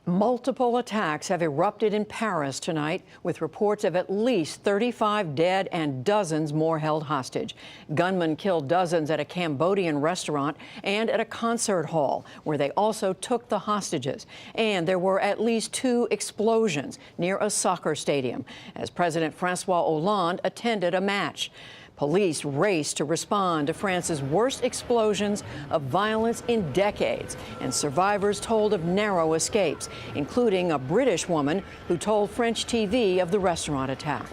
Multiple attacks have erupted in Paris tonight, with reports of at least 35 dead and dozens more held hostage. Gunmen killed dozens at a Cambodian restaurant and at a concert hall, where they also took the hostages. And there were at least 2 explosions near a soccer stadium as President Francois Hollande attended a match. Police raced to respond to France's worst explosions of violence in decades, and survivors told of narrow escapes, including a British woman who told French TV of the restaurant attack.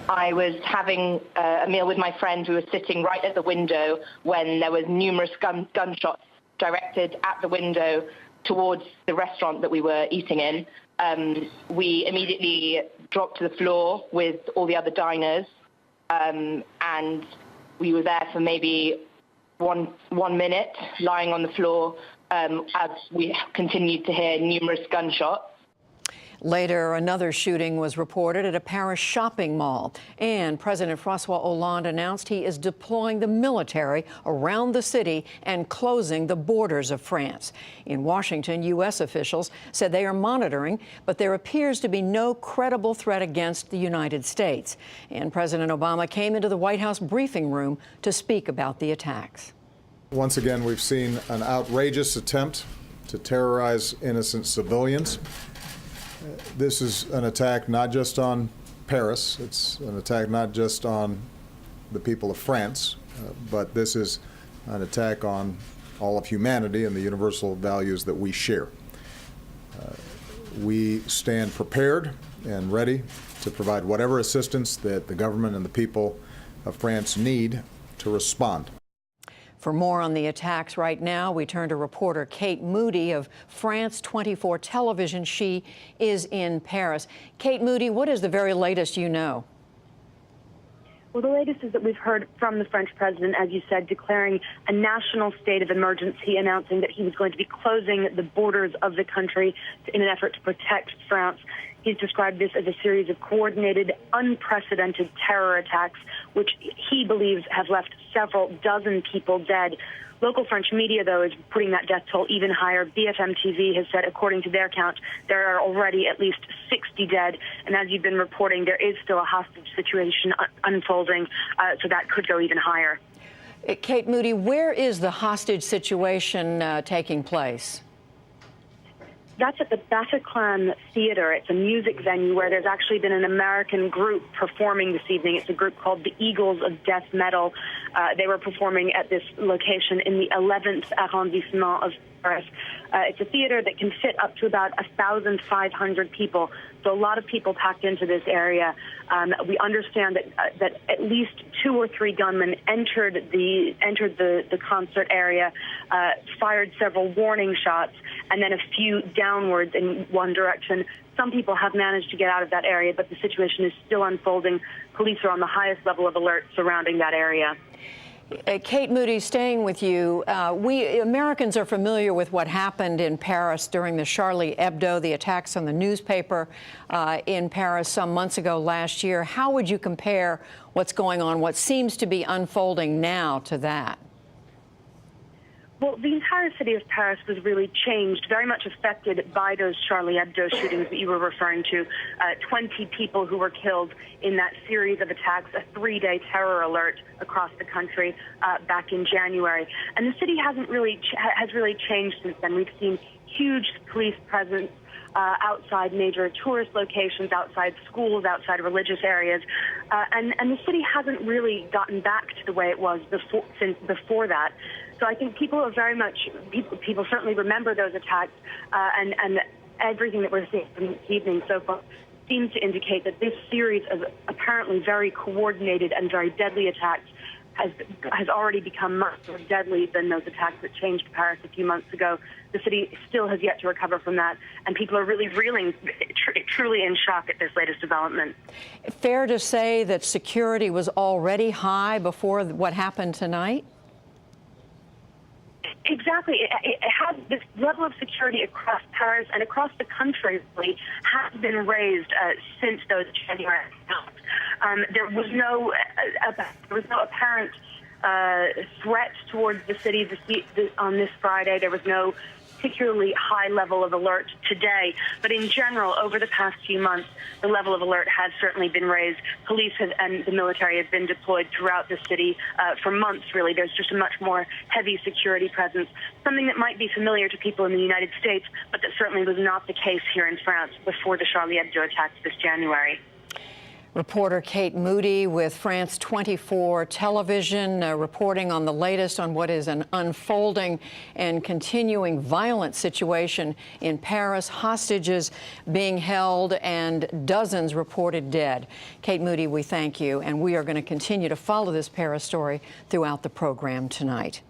I was having a meal with my friend who was sitting right at the window when there was numerous gunshots directed at the window towards the restaurant that we were eating in. We immediately dropped to the floor with all the other diners. And we were there for maybe one minute, lying on the floor, as we continued to hear numerous gunshots. Later, another shooting was reported at a Paris shopping mall, and President Francois Hollande announced he is deploying the military around the city and closing the borders of France. In Washington, U.S. officials said they are monitoring, but there appears to be no credible threat against the United States. And President Obama came into the White House briefing room to speak about the attacks. Once again, we've seen an outrageous attempt to terrorize innocent civilians. This is an attack not just on Paris, it's an attack not just on the people of France, but this is an attack on all of humanity and the universal values that we share. We stand prepared and ready to provide whatever assistance that the government and the people of France need to respond. For more on the attacks right now, we turn to reporter Kate Moody of France 24 Television. She is in Paris. Kate Moody, what is the very latest you know? Well, the latest is that we've heard from the French president, as you said, declaring a national state of emergency, announcing that he was going to be closing the borders of the country in an effort to protect France. He's described this as a series of coordinated, unprecedented terror attacks, which he believes have left several dozen people dead. Local French media, though, is putting that death toll even higher. BFM TV has said, according to their count, there are already at least 60 dead. And as you've been reporting, there is still a hostage situation unfolding, so that could go even higher. Kate Moody, where is the hostage situation taking place? That's at the Bataclan Theater. It's a music venue where there's actually been an American group performing this evening. It's a group called the Eagles of Death Metal. They were performing at this location in the 11th arrondissement of Paris. It's a theater that can fit up to about 1,500 people, so a lot of people packed into this area. We understand that at least 2 or 3 gunmen entered the concert area, fired several warning shots, and then a few downwards in one direction. Some people have managed to get out of that area, but the situation is still unfolding. Police are on the highest level of alert surrounding that area. Kate Moody, staying with you, we Americans are familiar with what happened in Paris during the Charlie Hebdo, the attacks on the newspaper in Paris some months ago last year. How would you compare what's going on, what seems to be unfolding now, to that? Well, the entire city of Paris was really changed, very much affected by those Charlie Hebdo shootings that you were referring to. 20 people who were killed in that series of attacks, a 3-day terror alert across the country back in January. And the city has really changed since then. We've seen huge police presence outside major tourist locations, outside schools, outside religious areas. And the city hasn't really gotten back to the way it was before that. So I think people are very much, people certainly remember those attacks, and everything that we're seeing from this evening so far seems to indicate that this series of apparently very coordinated and very deadly attacks has already become much more deadly than those attacks that changed Paris a few months ago. The city still has yet to recover from that, and people are really reeling, truly in shock at this latest development. Fair to say that security was already high before what happened tonight? Exactly. It has this level of security across Paris and across the country really has been raised since those January attacks. There was no apparent threat towards the city on this Friday. There was no particularly high level of alert today. But in general, over the past few months, the level of alert has certainly been raised. Police and the military have been deployed throughout the city for months, really. There's just a much more heavy security presence, something that might be familiar to people in the United States, but that certainly was not the case here in France before the Charlie Hebdo attacks this January. Reporter Kate Moody with France 24 television reporting on the latest on what is an unfolding and continuing violent situation in Paris, hostages being held and dozens reported dead. Kate Moody, we thank you, and we are going to continue to follow this Paris story throughout the program tonight.